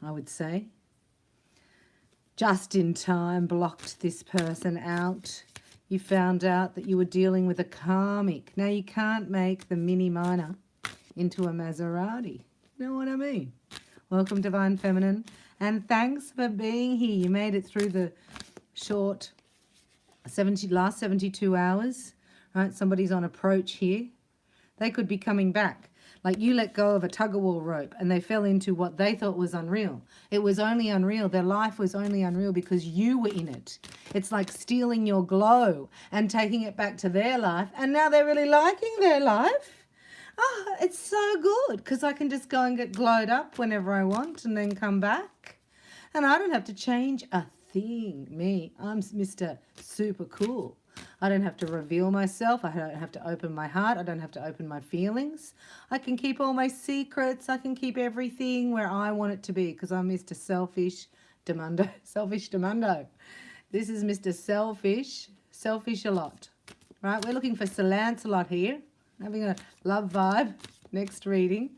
I would say. Just in time, blocked this person out. You found out that you were dealing with a karmic. Now, you can't make the mini minor into a Maserati. You know what I mean? Welcome, Divine Feminine. And thanks for being here. You made it through the short last 72 hours. Right? Somebody's on approach here. They could be coming back. Like you let go of a tug-of-war rope and they fell into what they thought was unreal. It was only unreal. Their life was only unreal because you were in it. It's like stealing your glow and taking it back to their life. And now they're really liking their life. Oh, it's so good because I can just go and get glowed up whenever I want and then come back. And I don't have to change a thing. Me, I'm Mr. Super Cool. I don't have to reveal myself. I don't have to open my heart. I don't have to open my feelings. I can keep all my secrets. I can keep everything where I want it to be because I'm Mr. Selfish Demundo. Selfish Demundo. This is Mr. Selfish. Selfish a lot. Right? We're looking for Sir Lancelot here. Having a love vibe. Next reading.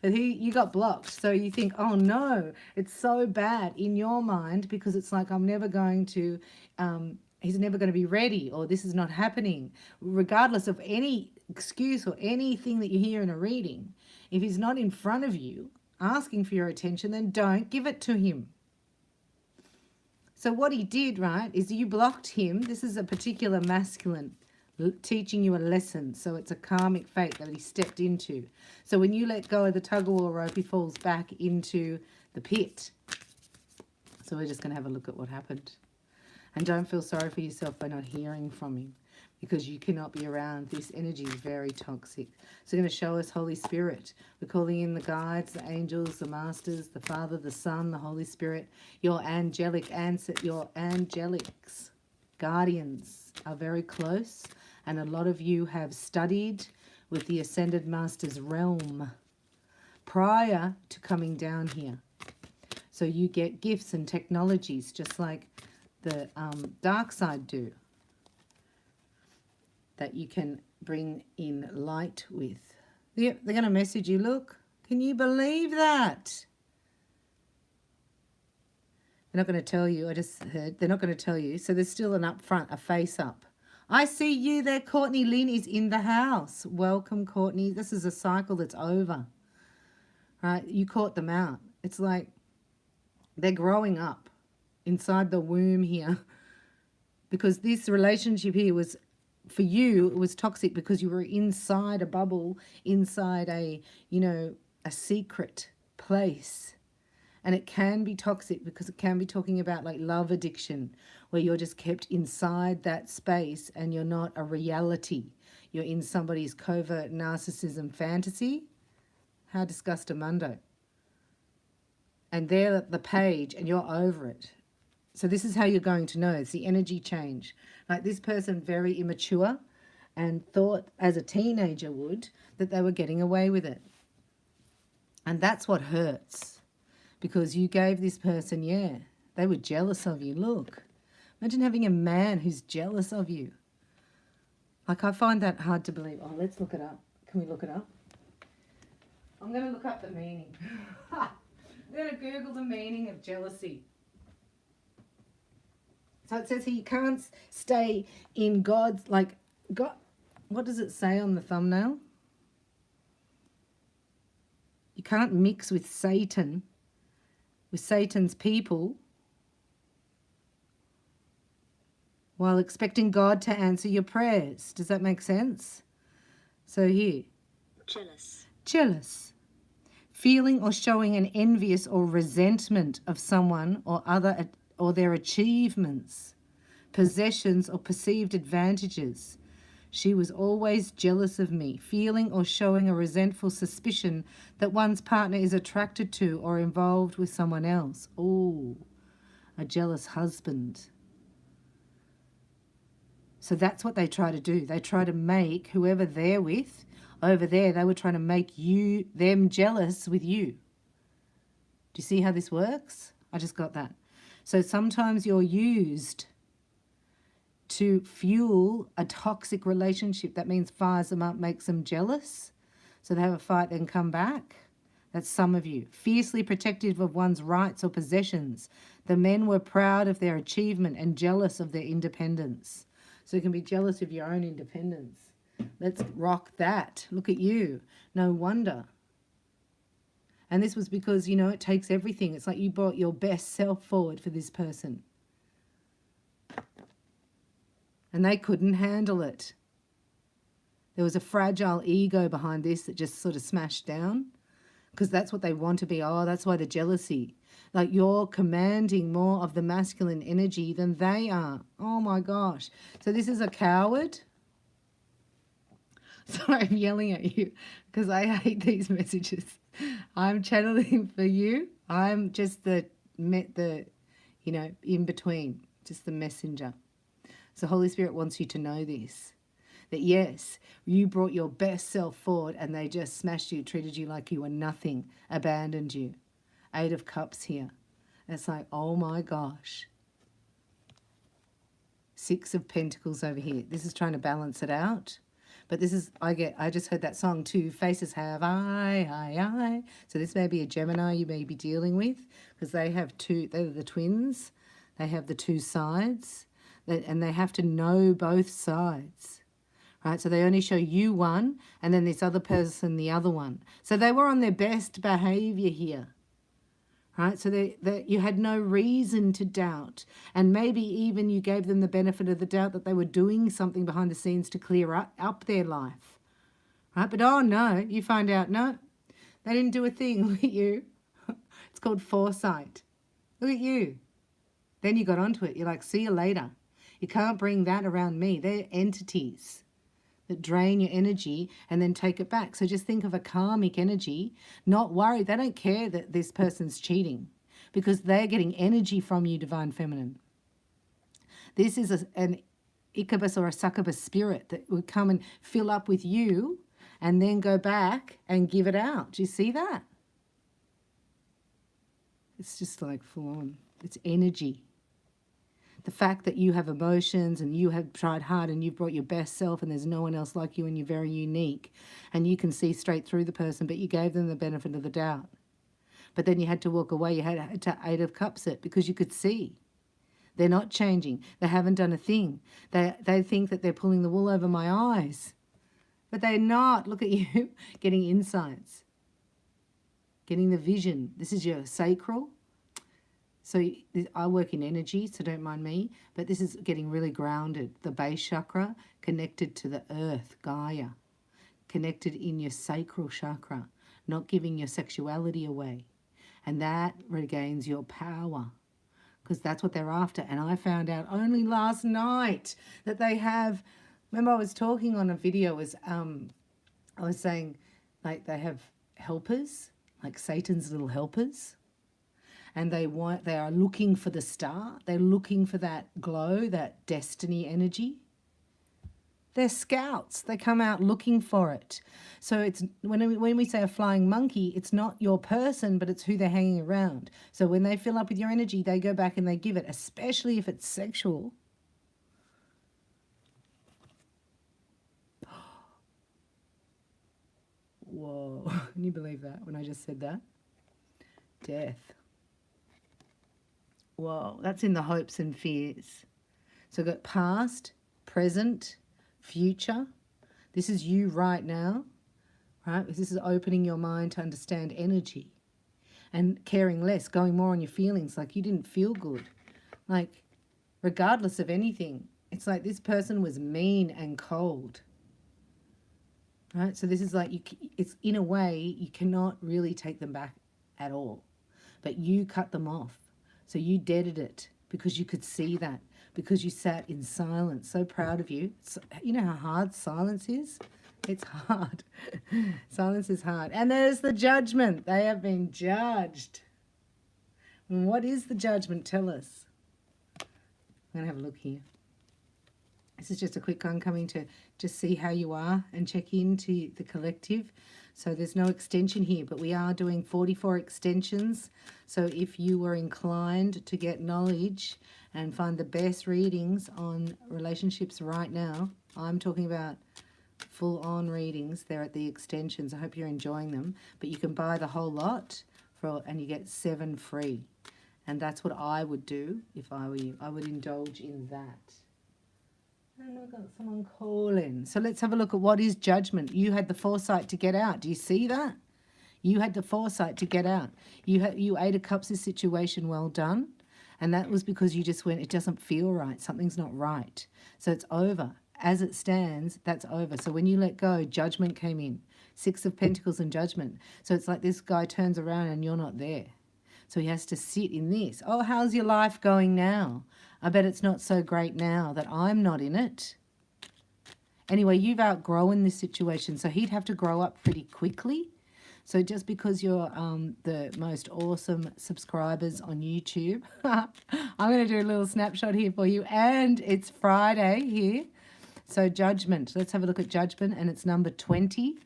But you got blocked. So you think, oh no, it's so bad in your mind because it's like I'm never going to... he's never going to be ready, or this is not happening. Regardless of any excuse or anything that you hear in a reading, if he's not in front of you asking for your attention, then don't give it to him. So what he did, right, is you blocked him. This is a particular masculine teaching you a lesson. So it's a karmic fate that he stepped into. So when you let go of the tug-of-war rope, he falls back into the pit. So we're just going to have a look at what happened. And don't feel sorry for yourself by not hearing from him because you cannot be around. This energy is very toxic. So going to show us Holy Spirit. We're calling in the guides, the angels, the masters, the Father, the Son, the Holy Spirit. Your angelic ancestors, your angelics, guardians are very close. And a lot of you have studied with the Ascended Master's realm prior to coming down here. So you get gifts and technologies just like the dark side do, that you can bring in light with. They're going to message you, look, can you believe that? They're not going to tell you, I just heard, they're not going to tell you. So there's still an up front, a face up. I see you there, Courtney Lynn is in the house. Welcome, Courtney. This is a cycle that's over. Right? You caught them out. It's like they're growing up inside the womb here, because this relationship here was, for you, it was toxic because you were inside a bubble, inside a, you know, a secret place. And it can be toxic because it can be talking about like love addiction, where you're just kept inside that space and you're not a reality. You're in somebody's covert narcissism fantasy. How disgustamundo. And they're at the page and you're over it. So this is how you're going to know. It's the energy change. Like this person, very immature, and thought as a teenager would that they were getting away with it. And that's what hurts. Because you gave this person, yeah, they were jealous of you. Look, imagine having a man who's jealous of you. Like, I find that hard to believe. Oh, let's look it up. Can we look it up? I'm going to look up the meaning. I'm going to Google the meaning of jealousy. So it says he can't stay in God's, like, God, what does it say on the thumbnail? You can't mix with Satan, with Satan's people, while expecting God to answer your prayers. Does that make sense? So here. Jealous. Jealous. Feeling or showing an envious or resentment of someone or other, or their achievements, possessions or perceived advantages. She was always jealous of me, feeling or showing a resentful suspicion that one's partner is attracted to or involved with someone else. Oh, a jealous husband. So that's what they try to do. They try to make whoever they're with, over there, they were trying to make them jealous with you. Do you see how this works? I just got that. So sometimes you're used to fuel a toxic relationship. That means fires them up, makes them jealous. So they have a fight, then come back. That's some of you. Fiercely protective of one's rights or possessions. The men were proud of their achievement and jealous of their independence. So you can be jealous of your own independence. Let's rock that. Look at you. No wonder. And this was because, you know, it takes everything. It's like you brought your best self forward for this person. And they couldn't handle it. There was a fragile ego behind this that just sort of smashed down. Because that's what they want to be. Oh, that's why the jealousy. Like you're commanding more of the masculine energy than they are. Oh my gosh. So this is a coward. Sorry, I'm yelling at you because I hate these messages. I'm channeling for you. I'm just the you know, in between, just the messenger. So Holy Spirit wants you to know this. That yes, you brought your best self forward and they just smashed you, treated you like you were nothing, abandoned you. 8 of Cups here. And it's like, oh my gosh. 6 of Pentacles over here. This is trying to balance it out. But this is, I just heard that song, 2 faces have I. So this may be a Gemini you may be dealing with because they have they're the twins. They have the 2 sides and they have to know both sides. Right, so they only show you one and then this other person the other one. So they were on their best behavior here. Right, so you had no reason to doubt. And maybe even you gave them the benefit of the doubt that they were doing something behind the scenes to clear up their life. Right, but oh no, you find out, no, they didn't do a thing. Look at you. It's called foresight. Look at you. Then you got onto it. You're like, see you later. You can't bring that around me. They're entities that drain your energy and then take it back. So just think of a karmic energy, not worried. They don't care that this person's cheating because they're getting energy from you, Divine Feminine. This is an incubus or a succubus spirit that would come and fill up with you and then go back and give it out. Do you see that? It's just like full on. It's energy. The fact that you have emotions and you have tried hard and you've brought your best self and there's no one else like you and you're very unique and you can see straight through the person, but you gave them the benefit of the doubt. But then you had to walk away. You had to 8 of Cups it because you could see. They're not changing. They haven't done a thing. They think that they're pulling the wool over my eyes. But they're not. Look at you getting insights. Getting the vision. This is your sacral. So I work in energy, so don't mind me, but this is getting really grounded. The base chakra connected to the earth, Gaia, connected in your sacral chakra, not giving your sexuality away. And that regains your power because that's what they're after. And I found out only last night that they have, remember I was talking on a video, I was saying like they have helpers, like Satan's little helpers. And they are looking for the star. They're looking for that glow, that destiny energy. They're scouts. They come out looking for it. So it's when we say a flying monkey, it's not your person, but it's who they're hanging around. So when they fill up with your energy, they go back and they give it, especially if it's sexual. Whoa, can you believe that when I just said that? Death. Whoa, that's in the hopes and fears. So we've got past, present, future. This is you right now, right? This is opening your mind to understand energy and caring less, going more on your feelings, like you didn't feel good. Like, regardless of anything, it's like this person was mean and cold, right? So this is like, it's in a way, you cannot really take them back at all, but you cut them off. So you deaded it because you could see that, because you sat in silence. So proud of you. You know how hard silence is? It's hard. Silence is hard. And there's the judgment. They have been judged. And what is the judgment? Tell us. I'm going to have a look here. This is just a quick one coming to just see how you are and check into the collective. So there's no extension here, but we are doing 44 extensions. So if you were inclined to get knowledge and find the best readings on relationships right now, I'm talking about full-on readings. They're at the extensions. I hope you're enjoying them. But you can buy the whole lot and you get 7 free. And that's what I would do if I were you. I would indulge in that. And I've got someone calling. So let's have a look at what is judgment. You had the foresight to get out. Do you see that? You had the foresight to get out. You 8 of Cups this situation, well done. And that was because you just went, it doesn't feel right. Something's not right. So it's over. As it stands, that's over. So when you let go, judgment came in. 6 of Pentacles and judgment. So it's like this guy turns around and you're not there. So he has to sit in this. Oh, how's your life going now? I bet it's not so great now that I'm not in it. Anyway, you've outgrown this situation. So he'd have to grow up pretty quickly. So just because you're the most awesome subscribers on YouTube, I'm going to do a little snapshot here for you. And it's Friday here. So judgment. Let's have a look at judgment. And it's number 20.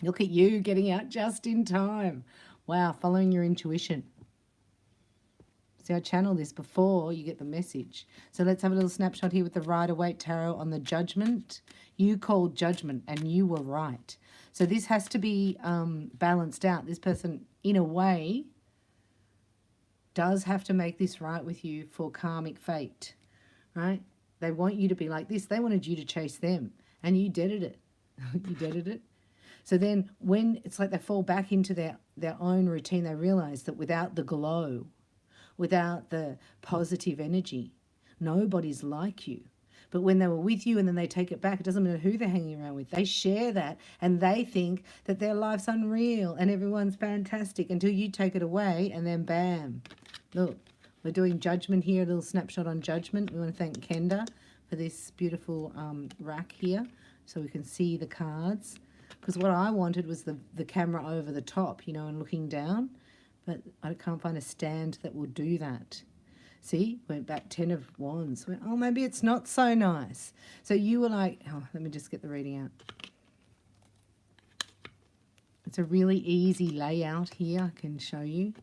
Look at you getting out just in time. Wow, following your intuition. See, I channel this before you get the message. So let's have a little snapshot here with the Rider-Waite Tarot on the judgment. You called judgment and you were right. So this has to be balanced out. This person, in a way, does have to make this right with you for karmic fate, right? They want you to be like this. They wanted you to chase them, and you deaded it. You deaded it. So then when it's like they fall back into their own routine, they realize that without the glow, without the positive energy, nobody's like you. But when they were with you and then they take it back, it doesn't matter who they're hanging around with. They share that and they think that their life's unreal and everyone's fantastic until you take it away and then bam. Look, we're doing judgment here, a little snapshot on judgment. We want to thank Kenda for this beautiful rack here so we can see the cards. Because what I wanted was the camera over the top, you know, and looking down. But I can't find a stand that will do that. See, went back 10 of Wands. Went, oh, maybe it's not so nice. So you were like, oh, let me just get the reading out. It's a really easy layout here. I can show you.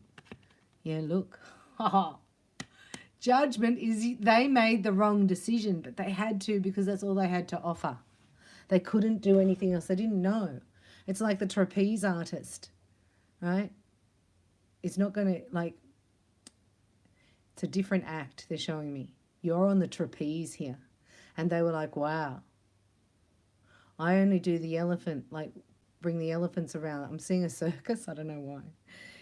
Yeah, look. Judgment is they made the wrong decision, but they had to because that's all they had to offer. They couldn't do anything else. They didn't know. It's like the trapeze artist, right? It's not going to, like, it's a different act they're showing me. You're on the trapeze here. And they were like, wow. I only do the elephant, like bring the elephants around. I'm seeing a circus. I don't know why.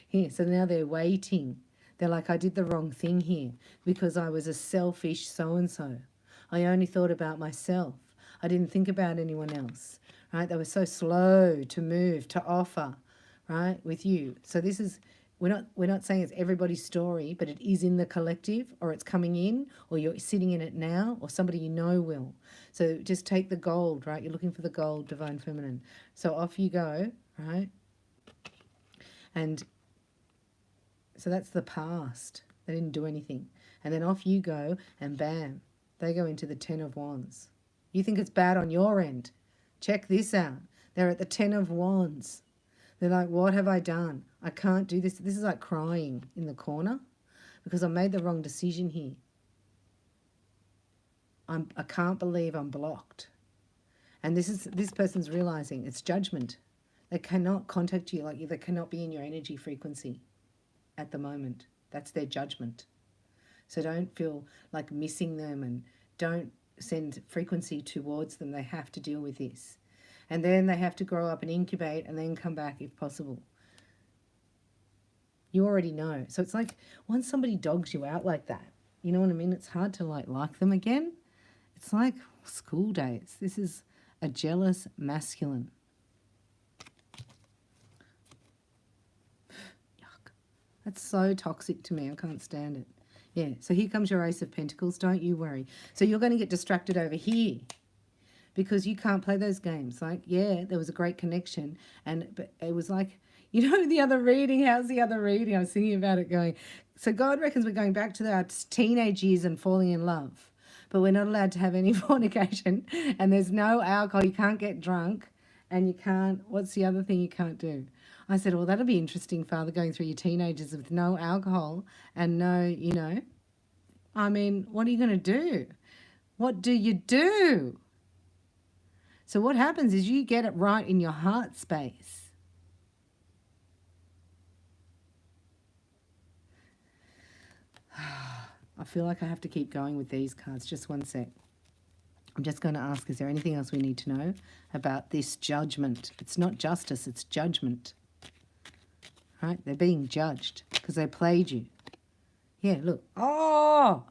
Here, so now they're waiting. They're like, I did the wrong thing here because I was a selfish so-and-so. I only thought about myself. I didn't think about anyone else, right? They were so slow to move, to offer, right, with you. So this is, we're not saying it's everybody's story, but it is in the collective, or it's coming in, or you're sitting in it now, or somebody you know will. So just take the gold, right? You're looking for the gold, Divine Feminine. So off you go, right? And so that's the past. They didn't do anything. And then off you go, and bam, they go into the 10 of Wands. You think it's bad on your end. Check this out. They're at the 10 of Wands. They're like, what have I done? I can't do this. This is like crying in the corner because I made the wrong decision here. I can't believe I'm blocked. And this person's realizing it's judgment. They cannot contact you like you. They cannot be in your energy frequency at the moment. That's their judgment. So don't feel like missing them and don't send frequency towards them. They have to deal with this. And then they have to grow up and incubate and then come back if possible. You already know. So it's like once somebody dogs you out like that, you know what I mean? It's hard to like them again. It's like school days. This is a jealous masculine. Yuck. That's so toxic to me. I can't stand it. Yeah, so here comes your Ace of Pentacles. Don't you worry. So you're going to get distracted over here because you can't play those games. Like, yeah, there was a great connection. But it was like, you know, the other reading. How's the other reading? I was thinking about it going, so God reckons we're going back to our teenage years and falling in love. But we're not allowed to have any fornication. And there's no alcohol. You can't get drunk. And you can't, what's the other thing you can't do? I said, well, that'll be interesting, Father, going through your teenagers with no alcohol and no, you know. I mean, what are you going to do? What do you do? So what happens is you get it right in your heart space. I feel like I have to keep going with these cards. Just one sec. I'm just going to ask, is there anything else we need to know about this judgment? It's not justice, it's judgment. Right? They're being judged because they played you. Yeah, look. Oh,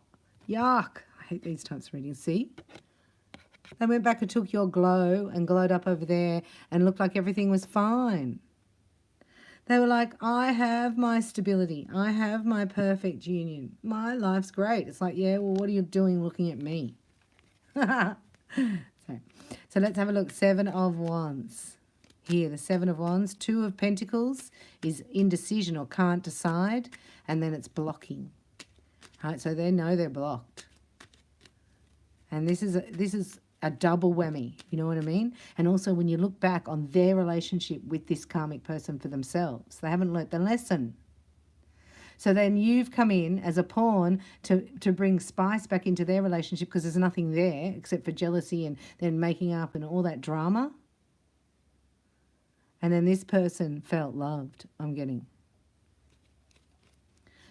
yuck. I hate these types of readings. See? They went back and took your glow and glowed up over there and looked like everything was fine. They were like, I have my stability. I have my perfect union. My life's great. It's like, yeah, well, what are you doing looking at me? So let's have a look. 7 of Wands. Here, the 7 of Wands. 2 of Pentacles is indecision or can't decide. And then it's blocking. Right, so they know they're blocked. And this is a double whammy, you know what I mean? And also when you look back on their relationship with this karmic person for themselves, they haven't learnt the lesson. So then you've come in as a pawn to bring spice back into their relationship because there's nothing there except for jealousy and then making up and all that drama. And then this person felt loved, I'm getting.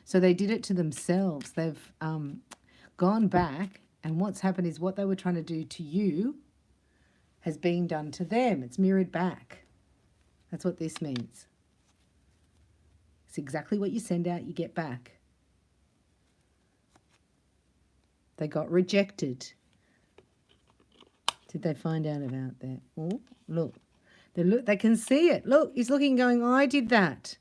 So they did it to themselves. They've gone back, and what's happened is what they were trying to do to you has been done to them. It's mirrored back. That's what this means. It's exactly what you send out, you get back. They got rejected. Did they find out about that? Oh, look. They can see it. Look, he's looking going, I did that.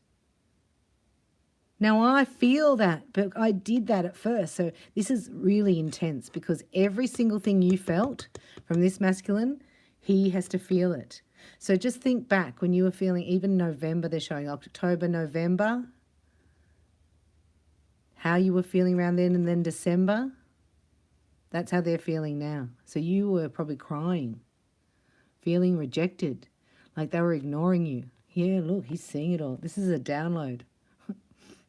Now, I feel that, but I did that at first. So this is really intense because every single thing you felt from this masculine, he has to feel it. So just think back when you were feeling, even November, they're showing October, November, how you were feeling around then, and then December. That's how they're feeling now. So you were probably crying, feeling rejected, like they were ignoring you. Yeah, look, he's seeing it all. This is a download.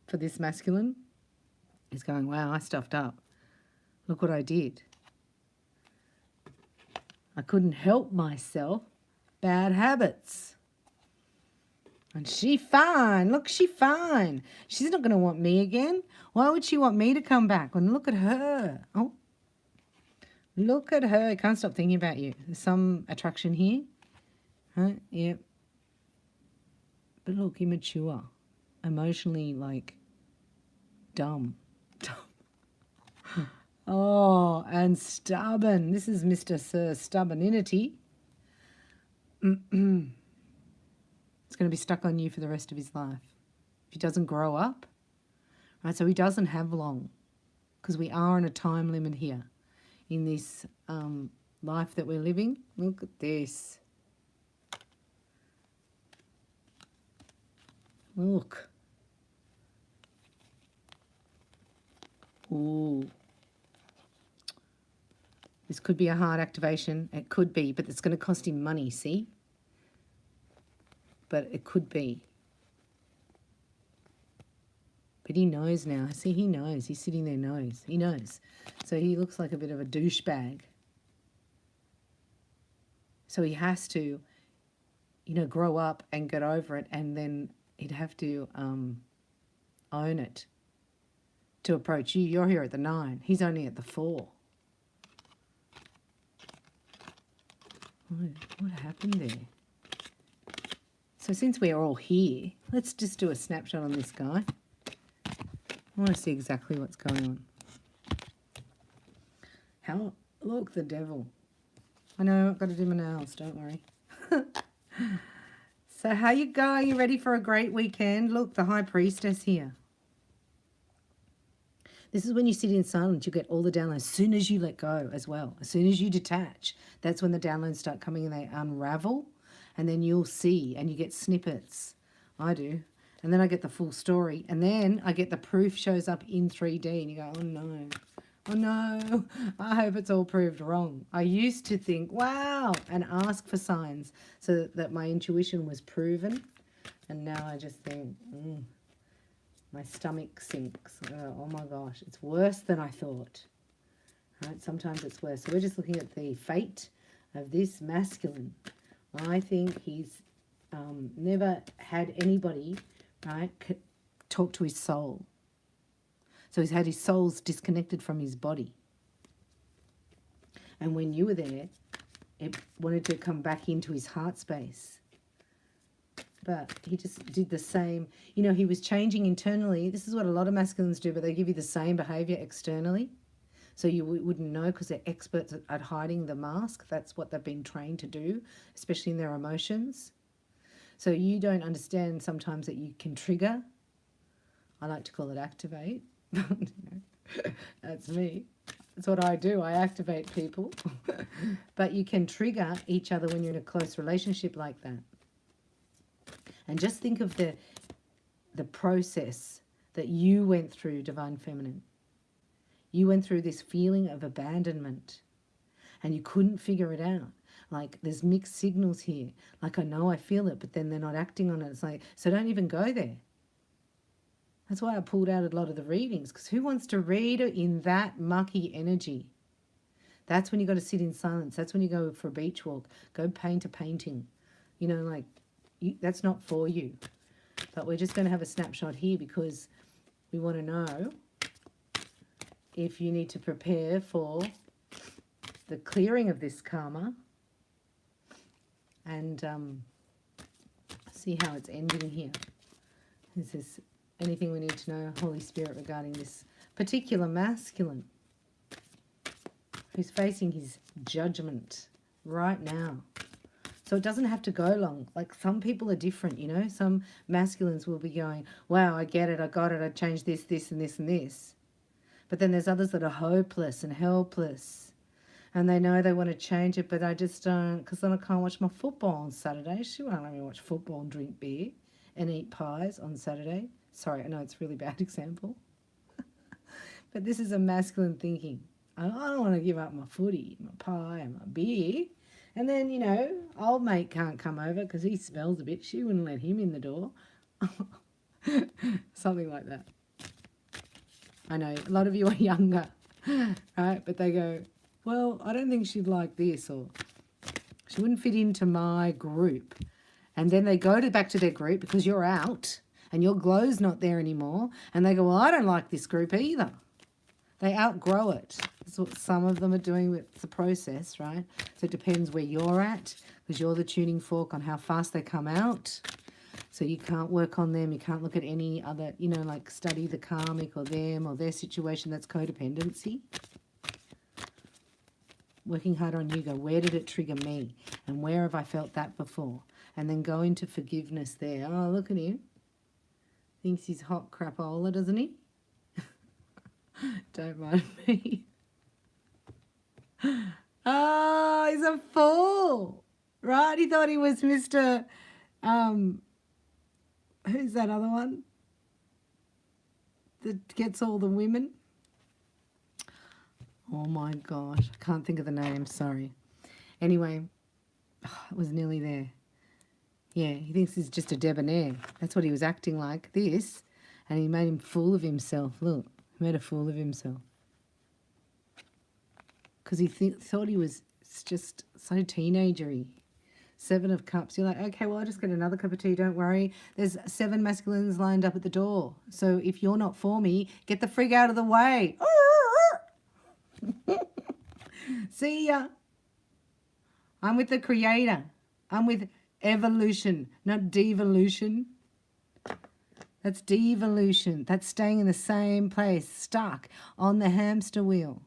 For this masculine, he's going, wow, I stuffed up. Look what I did. I couldn't help myself. Bad habits. And she fine. Look, she fine. She's not going to want me again. Why would she want me to come back? And look at her. Oh, look at her. I can't stop thinking about you. There's some attraction here. Huh? Yep. But look, immature. Emotionally, like, dumb. Oh, and stubborn. This is Mr. Sir Stubborninity. It's going to be stuck on you for the rest of his life. If he doesn't grow up, right? So he doesn't have long because we are on a time limit here in this life that we're living. Look at this. Look. Ooh. This could be a hard activation. It could be, but it's going to cost him money, see? But it could be. But he knows now. See, he knows. He's sitting there, knows. He knows. So he looks like a bit of a douchebag. So he has to, you know, grow up and get over it, and then he'd have to own it to approach you. You're here at the 9. He's only at the 4. What happened there? So since we're all here, let's just do a snapshot on this guy. I want to see exactly what's going on. Look, the devil. I know, I've got to do my nails, don't worry. So how you going? You ready for a great weekend? Look, the High Priestess here. This is when you sit in silence, you get all the downloads as soon as you let go as well. As soon as you detach, that's when the downloads start coming and they unravel. And then you'll see and you get snippets. I do. And then I get the full story. And then I get the proof shows up in 3D. And you go, oh no. Oh no. I hope it's all proved wrong. I used to think, wow, and ask for signs so that my intuition was proven. And now I just think, my stomach sinks. Oh my gosh, it's worse than I thought. Right? Sometimes it's worse. So we're just looking at the fate of this masculine, I think he's never had anybody, right, talk to his soul. So he's had his soul's disconnected from his body. And when you were there, it wanted to come back into his heart space. But he just did the same. You know, he was changing internally. This is what a lot of masculines do, but they give you the same behavior externally. So you wouldn't know because they're experts at hiding the mask. That's what they've been trained to do, especially in their emotions. So you don't understand sometimes that you can trigger. I like to call it activate. That's me. That's what I do. I activate people. But you can trigger each other when you're in a close relationship like that. And just think of the process that you went through, Divine Feminine. You went through this feeling of abandonment and you couldn't figure it out. Like, there's mixed signals here. Like, I know I feel it, but then they're not acting on it. It's like, so don't even go there. That's why I pulled out a lot of the readings, because who wants to read in that mucky energy? That's when you got to sit in silence. That's when you go for a beach walk. Go paint a painting. You know, like, that's not for you. But we're just going to have a snapshot here because we want to know if you need to prepare for the clearing of this karma and see how it's ending here. Is this anything we need to know, Holy Spirit, regarding this particular masculine who's facing his judgment right now? So it doesn't have to go long. Like, some people are different, you know. Some masculines will be going, wow, I get it, I got it, I changed this, this, and this, and this. But then there's others that are hopeless and helpless. And they know they want to change it, but I just don't, because then I can't watch my football on Saturday. She won't let me watch football and drink beer and eat pies on Saturday. Sorry, I know it's a really bad example. But this is a masculine thinking. I don't want to give up my footy, my pie, and my beer. And then, you know, old mate can't come over because he smells a bit. She wouldn't let him in the door. Something like that. I know a lot of you are younger, right? But they go, well, I don't think she'd like this, or she wouldn't fit into my group. And then they go back to their group because you're out and your glow's not there anymore. And they go, well, I don't like this group either. They outgrow it. That's what some of them are doing with the process, right? So it depends where you're at, because you're the tuning fork on how fast they come out. So you can't work on them. You can't look at any other, you know, like study the karmic or them or their situation. That's codependency. Working hard on you, go, where did it trigger me? And where have I felt that before? And then go into forgiveness there. Oh, look at him. Thinks he's hot crapola, doesn't he? Don't mind me. Oh, he's a fool. Right? He thought he was Mr. Who's that other one that gets all the women? Oh my gosh, I can't think of the name, sorry. Anyway, it was nearly there. Yeah, he thinks he's just a debonair. That's what he was acting like, this. And he made him fool of himself. Look, he made a fool of himself. Because he thought he was just so teenagery. 7 of Cups. You're like, okay, well, I'll just get another cup of tea. Don't worry. There's 7 masculines lined up at the door. So if you're not for me, get the frig out of the way. See ya. I'm with the Creator. I'm with evolution, not devolution. That's devolution. That's staying in the same place, stuck on the hamster wheel.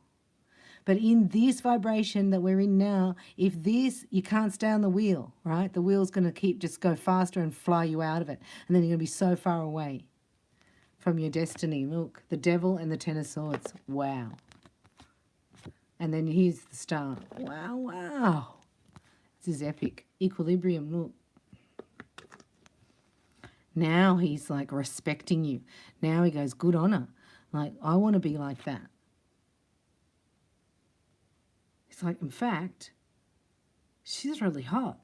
But in this vibration that we're in now, if this, you can't stay on the wheel, right? The wheel's going to just go faster and fly you out of it. And then you're going to be so far away from your destiny. Look, the Devil and the 10 of Swords. Wow. And then here's the Star. Wow, wow. This is epic. Equilibrium, look. Now he's like respecting you. Now he goes, good on her. Like, I want to be like that. It's like, in fact, she's really hot.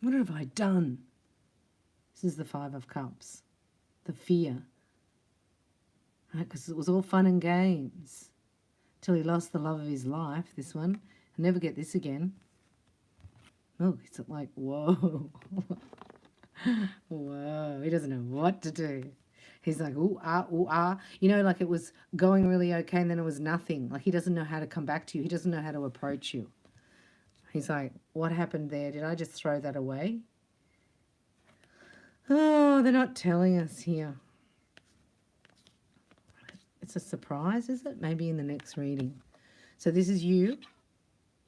What have I done? This is the 5 of Cups. The fear. Right? Because it was all fun and games. till he lost the love of his life, this one. He'll never get this again. Oh, it's like, whoa. Whoa, he doesn't know what to do. He's like, ooh, ah. You know, like it was going really okay and then it was nothing. Like he doesn't know how to come back to you. He doesn't know how to approach you. He's like, what happened there? Did I just throw that away? Oh, they're not telling us here. It's a surprise, is it? Maybe in the next reading. So this is you.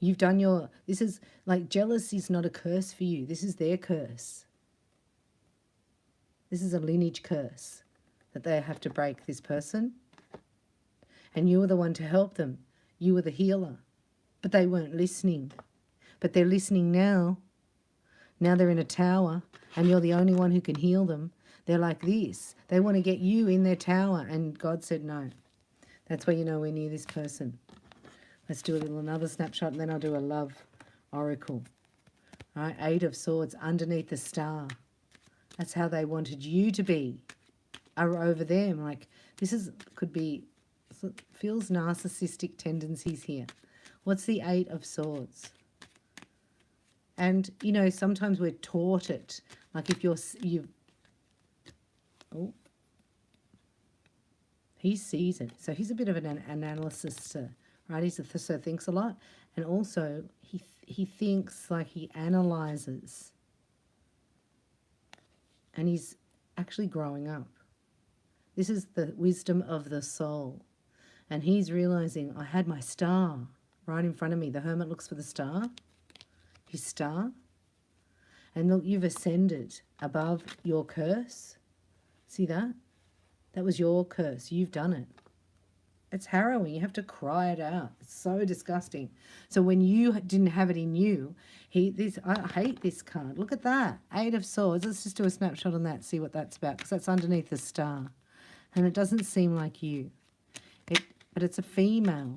You've done your, this is like jealousy is not a curse for you. This is their curse. This is a lineage curse that they have to break, this person. And you were the one to help them. You were the healer. But they weren't listening. But they're listening now. Now they're in a tower and you're the only one who can heal them. They're like this. They want to get you in their tower and God said no. That's why you know we're near this person. Let's do another snapshot and then I'll do a love oracle. All right, 8 of Swords underneath the star. That's how they wanted you to be. Over them. Like this could be, feels narcissistic tendencies here. What's the 8 of Swords? And, you know, sometimes we're taught it. Like if he sees it. So he's a bit of an analyst, right? He's so thinks a lot. And also he thinks like he analyzes. And he's actually growing up. This is the wisdom of the soul. And he's realizing, I had my star right in front of me. The hermit looks for the star. His star. And look, you've ascended above your curse. See that? That was your curse. You've done it. It's harrowing. You have to cry it out. It's so disgusting. So when you didn't have it in you, I hate this card. Look at that. 8 of Swords. Let's just do a snapshot on that, see what that's about, because that's underneath the star. And it doesn't seem like you. But it's a female.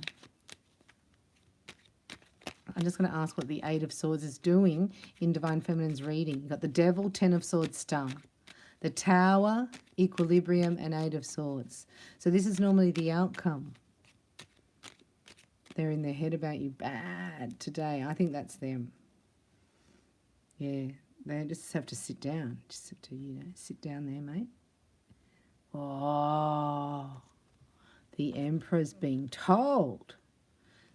I'm just going to ask what the 8 of Swords is doing in Divine Feminine's reading. You've got the Devil, 10 of Swords, Star. The Tower, Equilibrium, and 8 of Swords. So this is normally the outcome. They're in their head about you bad today. I think that's them. Yeah, they just have to sit down. Just have to, you know, sit down there, mate. Oh, the Emperor's being told.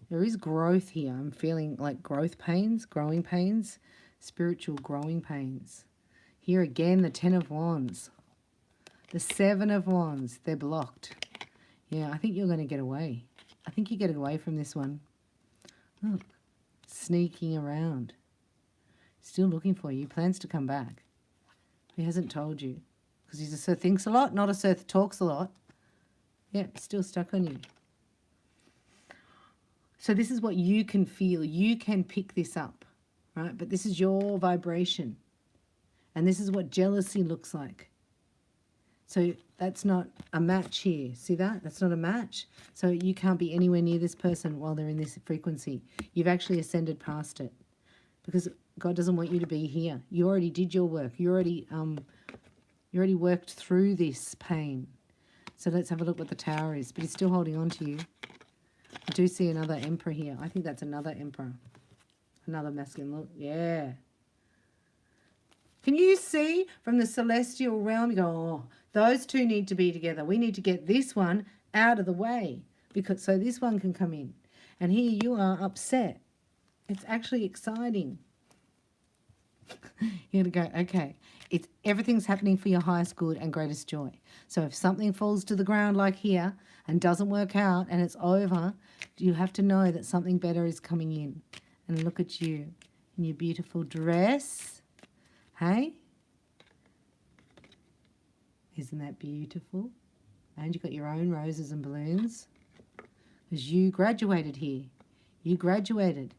There is growth here. I'm feeling like growth pains, growing pains, spiritual growing pains. Here again, the 10 of Wands. The 7 of Wands, they're blocked. Yeah, I think you're going to get away. I think you get away from this one. Look, sneaking around. Still looking for you. Plans to come back. He hasn't told you. Because he's a Sir thinks a lot, not a Sir talks a lot. Yeah, still stuck on you. So this is what you can feel. You can pick this up, right? But this is your vibration. And this is what jealousy looks like. So that's not a match here. See that? That's not a match. So you can't be anywhere near this person while they're in this frequency. You've actually ascended past it. Because God doesn't want you to be here. You already did your work. You already worked through this pain. So let's have a look what the Tower is. But he's still holding on to you. I do see another Emperor here. I think that's another Emperor. Another masculine look. Yeah. Can you see from the celestial realm? You go, oh, those two need to be together. We need to get this one out of the way. Because so this one can come in. And here you are upset. It's actually exciting. You're going to go, okay, everything's happening for your highest good and greatest joy. So if something falls to the ground like here and doesn't work out and it's over, you have to know that something better is coming in. And look at you in your beautiful dress. Hey? Isn't that beautiful? And you've got your own roses and balloons. Because you graduated here. You graduated.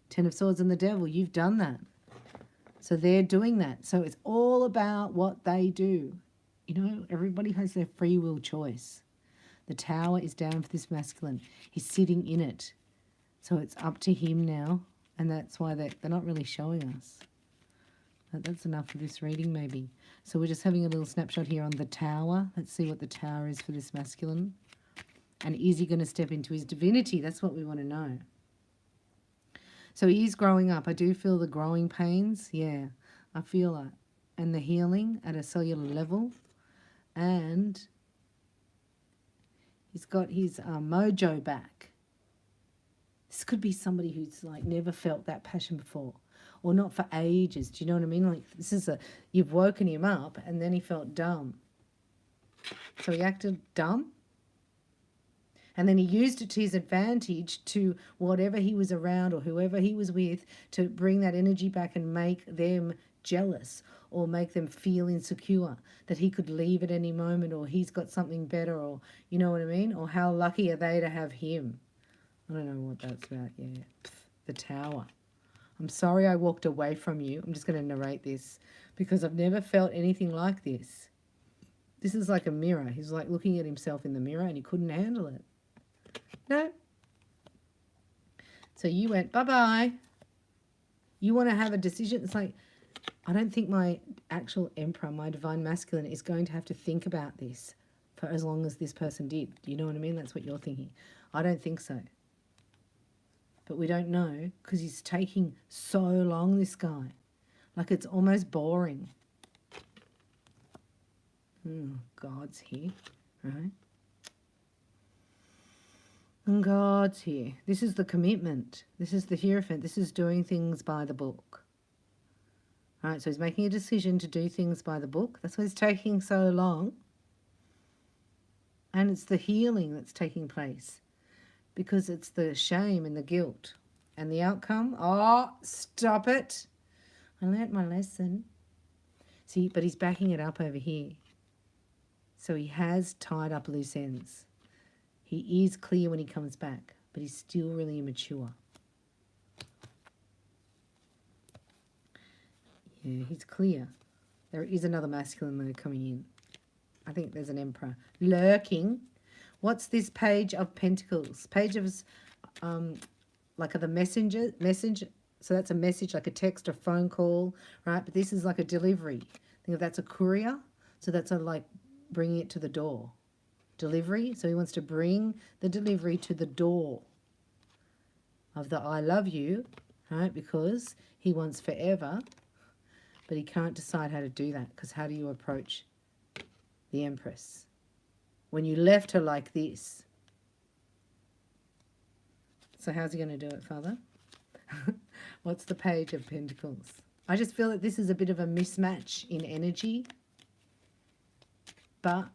10 of Swords and the Devil. You've done that. So they're doing that. So it's all about what they do. You know, everybody has their free will choice. The Tower is down for this masculine. He's sitting in it. So it's up to him now. And that's why they're not really showing us. But that's enough for this reading maybe. So we're just having a little snapshot here on the Tower. Let's see what the Tower is for this masculine. And is he going to step into his divinity? That's what we want to know. So he is growing up. I do feel the growing pains. Yeah, I feel that. And the healing at a cellular level. And he's got his mojo back. This could be somebody who's like never felt that passion before. Or not for ages. Do you know what I mean? Like this is you've woken him up and then he felt dumb. So he acted dumb. And then he used it to his advantage to whatever he was around or whoever he was with to bring that energy back and make them jealous or make them feel insecure that he could leave at any moment or he's got something better or, you know what I mean? Or how lucky are they to have him? I don't know what that's about. Yeah, the Tower. I'm sorry I walked away from you. I'm just going to narrate this because I've never felt anything like this. This is like a mirror. He's like looking at himself in the mirror and he couldn't handle it. No. So you went, bye-bye. You want to have a decision? It's like, I don't think my actual Emperor, my Divine Masculine, is going to have to think about this for as long as this person did. You know what I mean? That's what you're thinking. I don't think so. But we don't know because he's taking so long, this guy. Like it's almost boring. Oh, God's here, right? And God's here. This is the commitment. This is the Hierophant. This is doing things by the book. All right, so he's making a decision to do things by the book. That's why it's taking so long. And it's the healing that's taking place because it's the shame and the guilt. And the outcome, oh, stop it. I learnt my lesson. See, but he's backing it up over here. So he has tied up loose ends. He is clear when he comes back, but he's still really immature. Yeah, he's clear. There is another masculine though coming in. I think there's an Emperor lurking. What's this Page of Pentacles? Page of, like the messenger. So that's a message, like a text or phone call, right? But this is like a delivery. Think of that's a courier. So that's a like bringing it to the door. Delivery. So he wants to bring the delivery to the door of the I love you, right? Because he wants forever, but he can't decide how to do that. Because how do you approach the Empress when you left her like this? So how's he going to do it, Father? What's the Page of Pentacles? I just feel that this is a bit of a mismatch in energy. But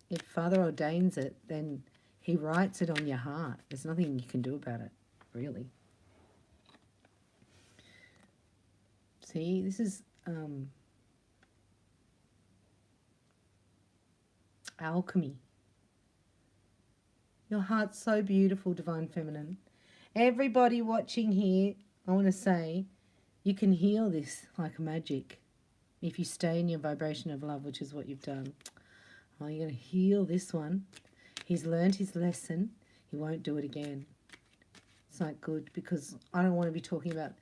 if Father ordains it, then he writes it on your heart. There's nothing you can do about it, really. See, this is alchemy. Your heart's so beautiful, Divine Feminine. Everybody watching here, I want to say, you can heal this like magic if you stay in your vibration of love, which is what you've done. Oh, you're going to heal this one. He's learned his lesson. He won't do it again. It's not good because I don't want to be talking about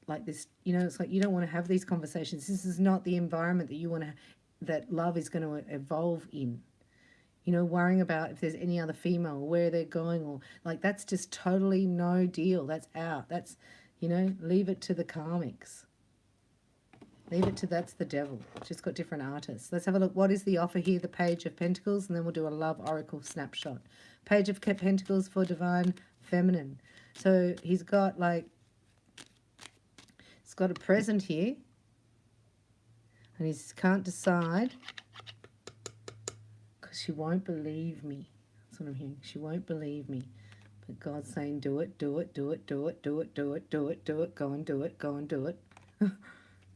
like this. You know, it's like you don't want to have these conversations. This is not the environment that you want to, that love is going to evolve in. You know, worrying about if there's any other female or where they're going or like that's just totally no deal. That's out. That's, you know, leave it to the karmics. Leave it to, that's the devil. It's just got different artists. Let's have a look. What is the offer here? The Page of Pentacles, and then we'll do a love oracle snapshot. Page of Pentacles for Divine Feminine. So he's got like, he's got a present here, and he can't decide because she won't believe me. That's what I'm hearing. She won't believe me. But God's saying, do it, do it, do it, do it, do it, do it, do it, do it, go and do it, go and do it.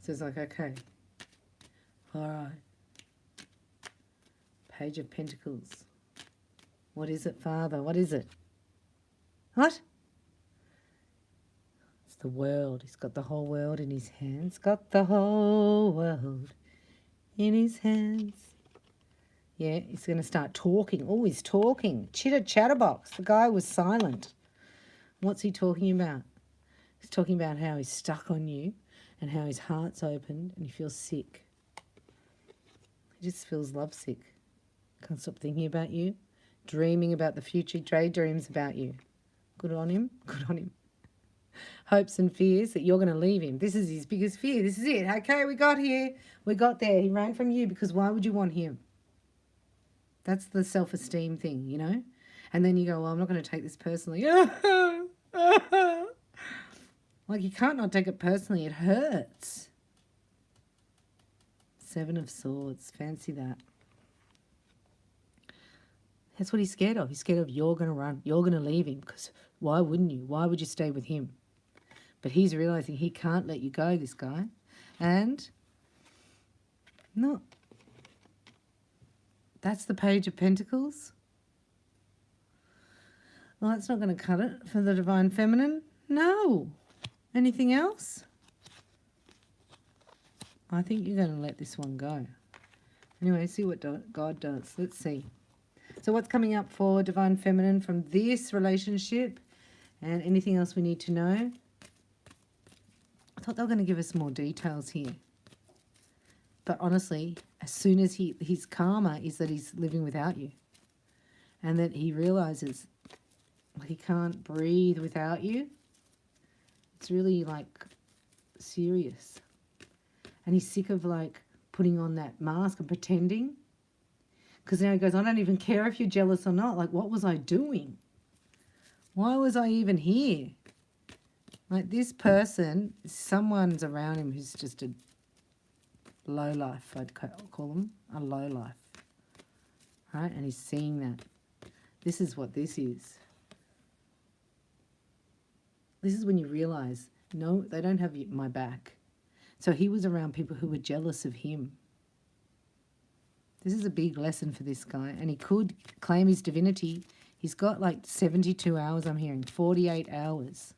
So it's like, okay, all right. Page of Pentacles. What is it, Father? What is it? What? It's the world. He's got the whole world in his hands. Got the whole world in his hands. Yeah, he's going to start talking. Oh, he's talking. Chatterbox. The guy was silent. What's he talking about? He's talking about how he's stuck on you. And how his heart's opened and he feels sick. He just feels lovesick. Can't stop thinking about you. dreaming about the future. Daydreams about you. Good on him. Good on him. Hopes and fears that you're going to leave him. This is his biggest fear. This is it. Okay, we got here. We got there. He ran from you because why would you want him? That's the self-esteem thing, you know? And then you go, well, I'm not going to take this personally. Like, you can't not take it personally. It hurts. 7 of Swords. Fancy that. That's what he's scared of. He's scared of you're going to run. You're going to leave him because why wouldn't you? Why would you stay with him? But he's realising he can't let you go, this guy. And no. That's the Page of Pentacles. Well, that's not going to cut it for the Divine Feminine. No. Anything else? I think you're going to let this one go. Anyway, see what God does. Let's see. So what's coming up for Divine Feminine from this relationship? And anything else we need to know? I thought they were going to give us more details here. But honestly, as soon as his karma is that he's living without you. And that he realizes he can't breathe without you. It's really like serious. And he's sick of like putting on that mask and pretending. Because now he goes, I don't even care if you're jealous or not. Like, what was I doing? Why was I even here? Like, this person, someone's around him who's just a low life, I'd call them. A low life. Right? And he's seeing that. This is what this is. This is when you realize, no, they don't have my back. So he was around people who were jealous of him. This is a big lesson for this guy. And he could claim his divinity. He's got like 72 hours, I'm hearing. 48 hours.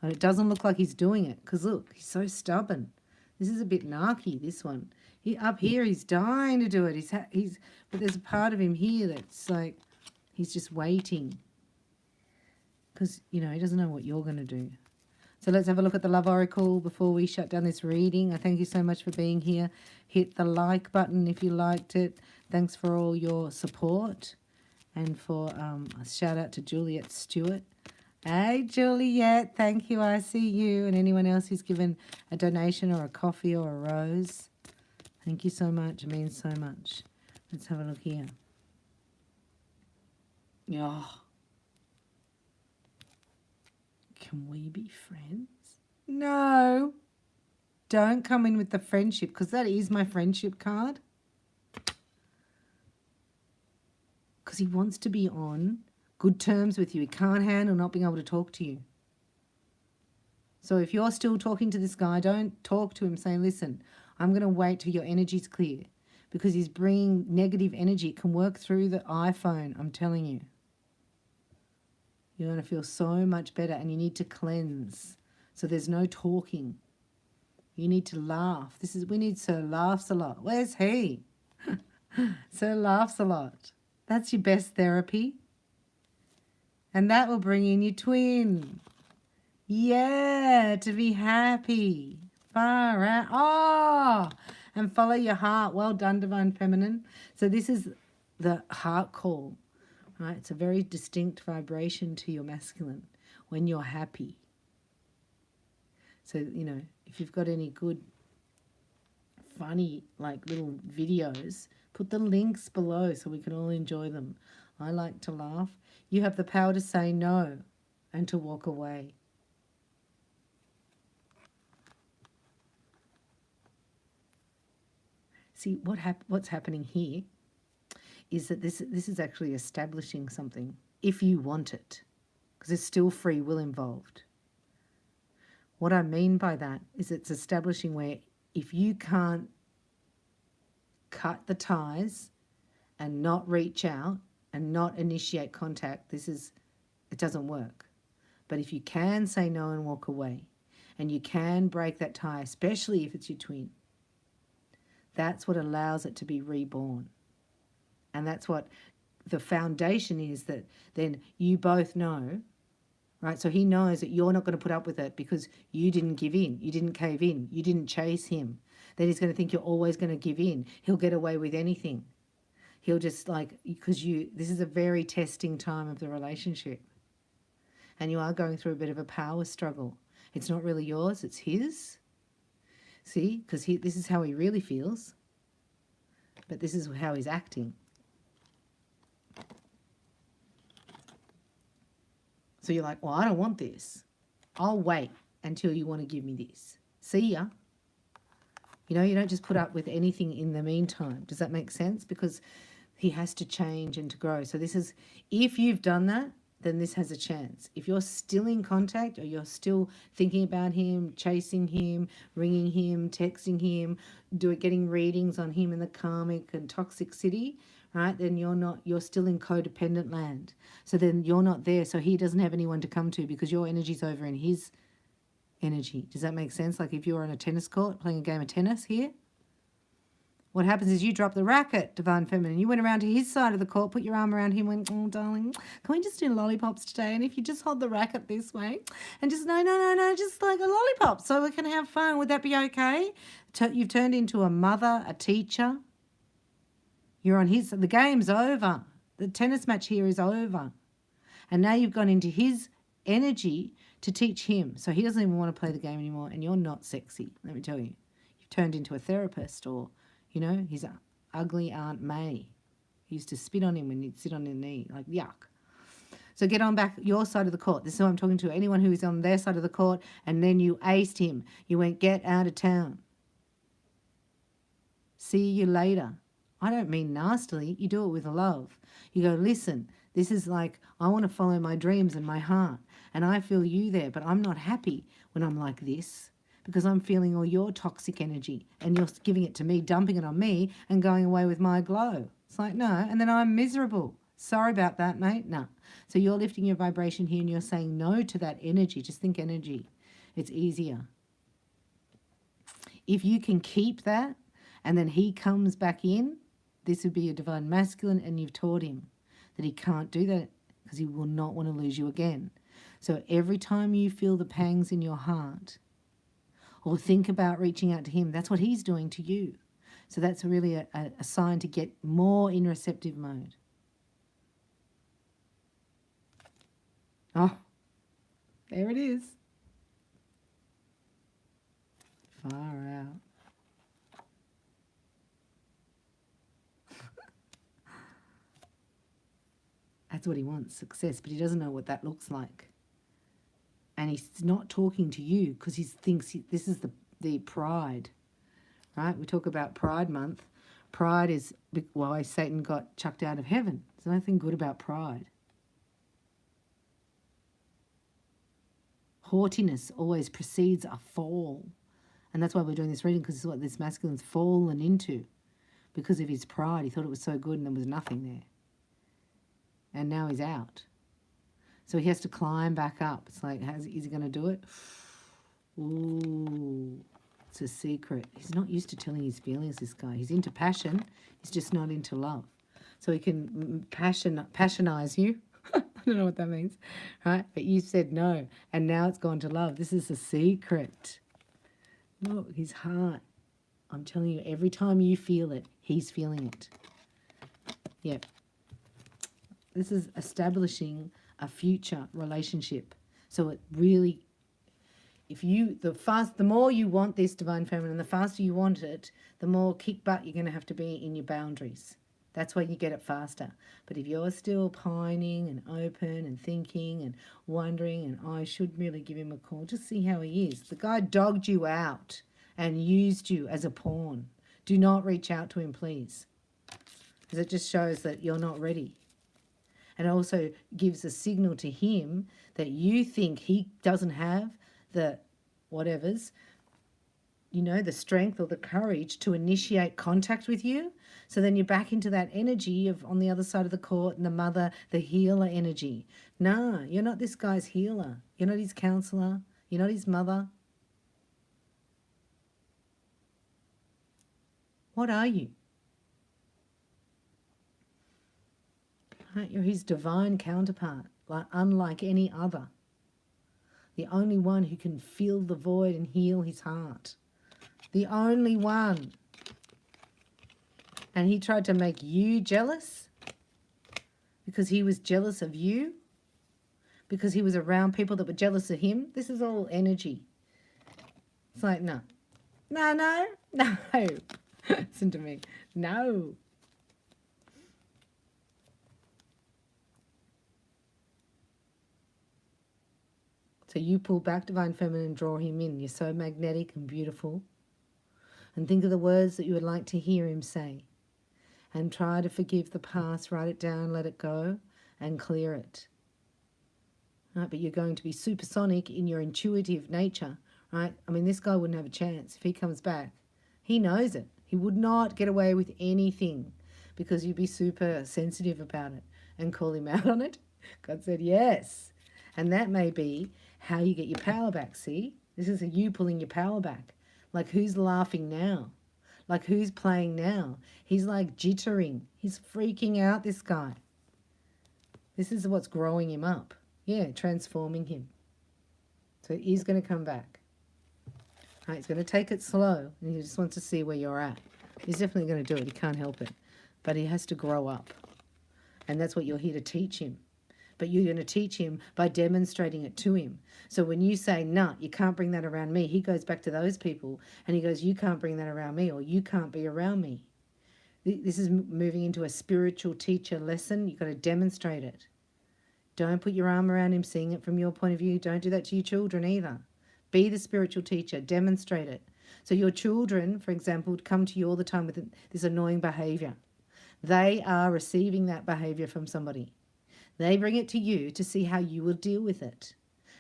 And it doesn't look like he's doing it. Because look, he's so stubborn. This is a bit narky, this one. Up here, he's dying to do it. But there's a part of him here that's like, he's just waiting. Because, you know, he doesn't know what you're going to do. So let's have a look at the Love Oracle before we shut down this reading. I thank you so much for being here. Hit the like button if you liked it. Thanks for all your support. And for a shout out to Juliet Stewart. Hey, Juliet, thank you. I see you. And anyone else who's given a donation or a coffee or a rose. Thank you so much. It means so much. Let's have a look here. Oh. Can we be friends? No. Don't come in with the friendship, because that is my friendship card. Because he wants to be on good terms with you. He can't handle not being able to talk to you. So if you're still talking to this guy, don't talk to him saying, listen, I'm going to wait till your energy's clear. Because he's bringing negative energy. It can work through the iPhone, I'm telling you. You're going to feel so much better, and you need to cleanse. So there's no talking. You need to laugh. We need Sir laughs a lot. Where's he? Sir laughs a lot. That's your best therapy. And that will bring in your twin. Yeah, to be happy. Far out. Oh, and follow your heart. Well done, Divine Feminine. So this is the heart call. Right? It's a very distinct vibration to your masculine when you're happy. So, you know, if you've got any good, funny, like little videos, put the links below so we can all enjoy them. I like to laugh. You have the power to say no and to walk away. See, what's happening here is that this is actually establishing something if you want it, because there's still free will involved. What I mean by that is it's establishing where if you can't cut the ties and not reach out and not initiate contact, it doesn't work. But if you can say no and walk away, and you can break that tie, especially if it's your twin, that's what allows it to be reborn. And that's what the foundation is, that then you both know, right? So he knows that you're not going to put up with it because you didn't give in. You didn't cave in. You didn't chase him. Then he's going to think you're always going to give in. He'll get away with anything. He'll just like, because this is a very testing time of the relationship. And you are going through a bit of a power struggle. It's not really yours, it's his. See, because this is how he really feels. But this is how he's acting. So you're like, well, I don't want this. I'll wait until you want to give me this. See ya. You know, you don't just put up with anything in the meantime. Does that make sense? Because he has to change and to grow. So this is, if you've done that, then this has a chance. If you're still in contact or you're still thinking about him, chasing him, ringing him, texting him, getting readings on him in the karmic and toxic city, right, then you're still in codependent land. So then you're not there. So he doesn't have anyone to come to because your energy's over in his energy. Does that make sense? Like if you're on a tennis court playing a game of tennis here, what happens is you drop the racket, Divine Feminine. You went around to his side of the court, put your arm around him, went, oh, darling, can we just do lollipops today? And if you just hold the racket this way and just, no, just like a lollipop so we can have fun. Would that be okay? You've turned into a mother, a teacher. You're on his, the game's over. The tennis match here is over. And now you've gone into his energy to teach him. So he doesn't even want to play the game anymore, and you're not sexy, let me tell you. You've turned into a therapist, or, you know, his ugly Aunt May. He used to spit on him when he'd sit on his knee, like yuck. So get on back your side of the court. This is who I'm talking to. Anyone who is on their side of the court, and then you aced him. You went, get out of town. See you later. I don't mean nastily. You do it with love. You go, listen, this is like, I want to follow my dreams and my heart. And I feel you there, but I'm not happy when I'm like this because I'm feeling all your toxic energy and you're giving it to me, dumping it on me and going away with my glow. It's like, no, and then I'm miserable. Sorry about that, mate. No. So you're lifting your vibration here and you're saying no to that energy. Just think energy. It's easier. If you can keep that and then he comes back in, this would be a divine masculine, and you've taught him that he can't do that because he will not want to lose you again. So every time you feel the pangs in your heart or think about reaching out to him, that's what he's doing to you. So that's really a sign to get more in receptive mode. Oh, there it is. Far out. That's what he wants, success, but he doesn't know what that looks like. And he's not talking to you because he thinks this is the pride, right? We talk about Pride Month. Pride is why Satan got chucked out of heaven. There's nothing good about pride. Haughtiness always precedes a fall. And that's why we're doing this reading, because it's what this masculine's fallen into. Because of his pride, he thought it was so good and there was nothing there. And now he's out. So he has to climb back up. It's like, is he going to do it? Ooh, it's a secret. He's not used to telling his feelings, this guy. He's into passion. He's just not into love. So he can passionize you. I don't know what that means, right? But you said no, and now it's gone to love. This is a secret. Look, his heart. I'm telling you, every time you feel it, he's feeling it. Yep. This is establishing a future relationship. So it really, the more you want this divine feminine, the faster you want it, the more kick butt you're going to have to be in your boundaries. That's why you get it faster. But if you're still pining and open and thinking and wondering, and I should really give him a call, just see how he is. The guy dogged you out and used you as a pawn. Do not reach out to him, please, because it just shows that you're not ready. And also gives a signal to him that you think he doesn't have the whatevers, you know, the strength or the courage to initiate contact with you. So then you're back into that energy of on the other side of the court and the mother, the healer energy. Nah, you're not this guy's healer. You're not his counselor. You're not his mother. What are you? You're his divine counterpart, unlike any other. The only one who can fill the void and heal his heart. The only one. And he tried to make you jealous because he was jealous of you, because he was around people that were jealous of him. This is all energy. It's like, no. No, no, no. Listen to me. No. So you pull back, Divine Feminine, draw him in. You're so magnetic and beautiful. And think of the words that you would like to hear him say. And try to forgive the past, write it down, let it go, and clear it. Right? But you're going to be supersonic in your intuitive nature, right? I mean, this guy wouldn't have a chance if he comes back. He knows it. He would not get away with anything because you'd be super sensitive about it and call him out on it. God said yes. And that may be how you get your power back, see? This is you pulling your power back. Like, who's laughing now? Like, who's playing now? He's like jittering. He's freaking out, this guy. This is what's growing him up. Yeah, transforming him. So he's going to come back. Right, he's going to take it slow, and he just wants to see where you're at. He's definitely going to do it. He can't help it. But he has to grow up. And that's what you're here to teach him. But you're going to teach him by demonstrating it to him. So when you say, nah, you can't bring that around me, he goes back to those people and he goes, you can't bring that around me, or you can't be around me. This is moving into a spiritual teacher lesson. You've got to demonstrate it. Don't put your arm around him, seeing it from your point of view. Don't do that to your children either. Be the spiritual teacher. Demonstrate it. So your children, for example, would come to you all the time with this annoying behavior. They are receiving that behavior from somebody. They bring it to you to see how you will deal with it.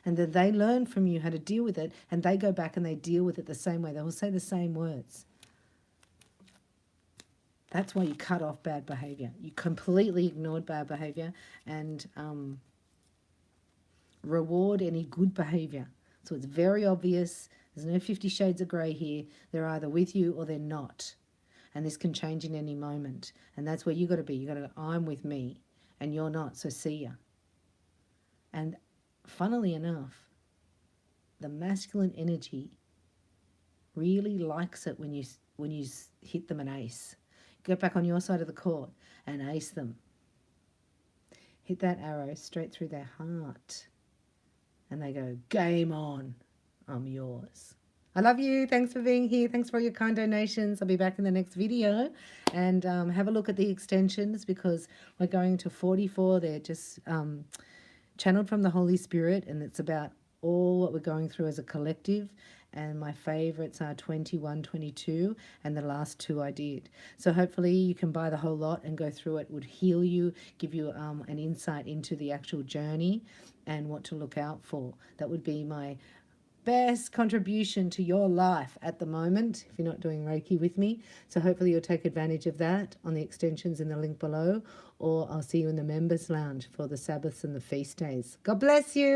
And then they learn from you how to deal with it, and they go back and they deal with it the same way. They will say the same words. That's why you cut off bad behavior. You completely ignored bad behavior and reward any good behavior. So it's very obvious. There's no 50 shades of grey here. They're either with you or they're not. And this can change in any moment. And that's where you got to be. You got to go, I'm with me. And you're not, so see ya. And funnily enough, the masculine energy really likes it when you hit them an ace. Get back on your side of the court and ace them. Hit that arrow straight through their heart. And they go, game on, I'm yours. I love you. Thanks for being here. Thanks for all your kind donations. I'll be back in the next video. And have a look at the extensions because we're going to 44. They're just channeled from the Holy Spirit, and it's about all what we're going through as a collective. And my favorites are 21, 22, and the last two I did. So hopefully you can buy the whole lot and go through it. It would heal you, give you an insight into the actual journey and what to look out for. That would be my best contribution to your life at the moment if you're not doing Reiki with me. So hopefully you'll take advantage of that on the extensions in the link below, or I'll see you in the members lounge for the Sabbaths and the feast days. God bless you.